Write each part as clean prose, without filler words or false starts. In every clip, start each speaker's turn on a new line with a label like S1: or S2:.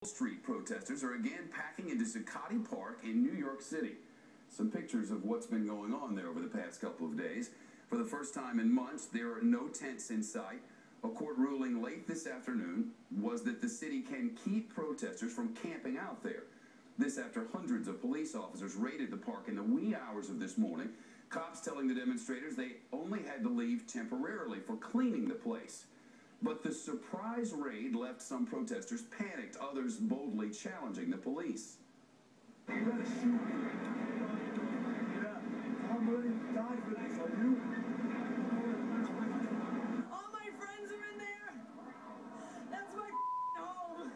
S1: Street protesters are again packing into Zuccotti Park in New York City. Some pictures of what's been going on there over the past couple of days. For the first time in months, there are no tents in sight. A court ruling late this afternoon was that the city can keep protesters from camping out there. This after hundreds of police officers raided the park in the wee hours of this morning. Cops telling the demonstrators they only had to leave temporarily for cleaning the place. But the surprise raid left some protesters panicked, others boldly challenging the police.
S2: You gotta shoot me. Yeah, I'm ready to die for this, are you?
S3: All my friends are in there. That's my home.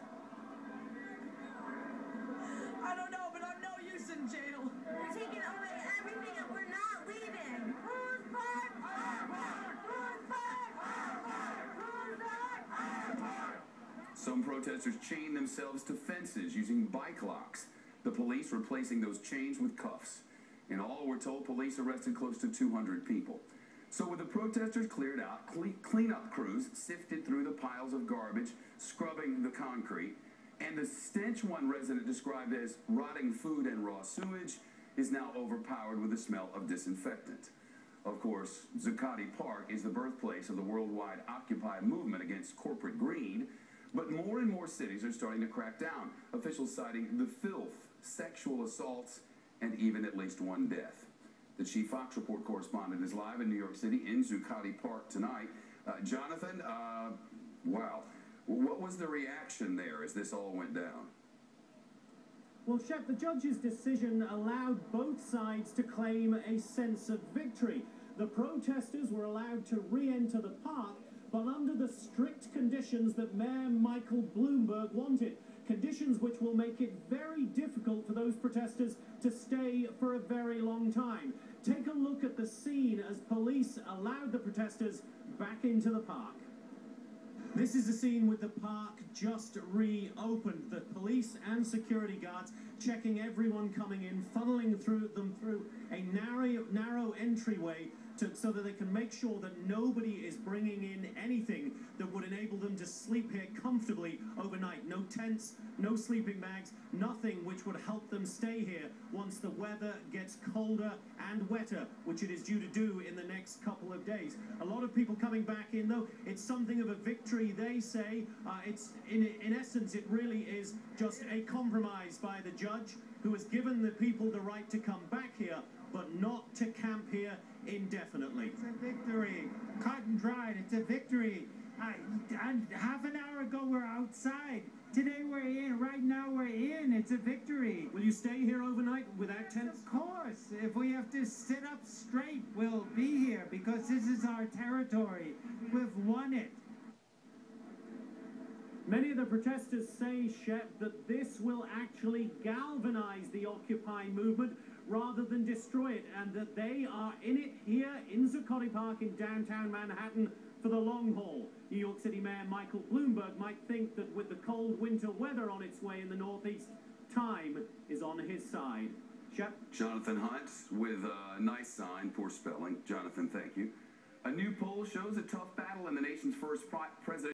S3: I don't know, but I'm no use in jail.
S4: They're taking away everything and we're not leaving. Who's back? Who's back? Who's back?
S1: Some protesters chained themselves to fences using bike locks. The police replacing those chains with cuffs. In all, we're told police arrested close to 200 people. So with the protesters cleared out, cleanup crews sifted through the piles of garbage, scrubbing the concrete, and the stench one resident described as rotting food and raw sewage is now overpowered with the smell of disinfectant. Of course, Zuccotti Park is the birthplace of the worldwide Occupy movement against corporate greed, but more and more cities are starting to crack down, officials citing the filth, sexual assaults, and even at least one death. The Chief Fox Report correspondent is live in New York City in Zuccotti Park tonight. Jonathan, wow. What was the reaction there as this all went down?
S5: Well, Shep, the judge's decision allowed both sides to claim a sense of victory. The protesters were allowed to re-enter the park, but under the strict conditions that Mayor Michael Bloomberg wanted. Conditions which will make it very difficult for those protesters to stay for a very long time. Take a look at the scene as police allowed the protesters back into the park. This is the scene with the park just reopened. The police and security guards checking everyone coming in, funneling them through a narrow entryway so that they can make sure that nobody is bringing in anything that would enable them to sleep here comfortably overnight. No tents, no sleeping bags, nothing which would help them stay here once the weather gets colder and wetter, which it is due to do in the next couple of days. A lot of people coming back in, though. It's something of a victory, they say. It's in essence, it really is just a compromise by the judge who has given the people the right to come back here, but not to camp here indefinitely.
S6: It's a victory. Cut and dried. It's a victory. Half an hour ago we're outside. Today we're in. Right now we're in. It's a victory.
S5: Will you stay here overnight without tents?
S6: Of course. If we have to sit up straight, we'll be here because this is our territory. We've won it.
S5: Many of the protesters say, Shep, that this will actually galvanize the Occupy movement rather than destroy it, and that they are in it here in Zuccotti Park in downtown Manhattan for the long haul. New York City Mayor Michael Bloomberg might think that with the cold winter weather on its way in the Northeast, time is on his side. Shep?
S1: Jonathan Hunt with a nice sign, poor spelling. Jonathan, thank you. A new poll shows a tough battle in the nation's first presidential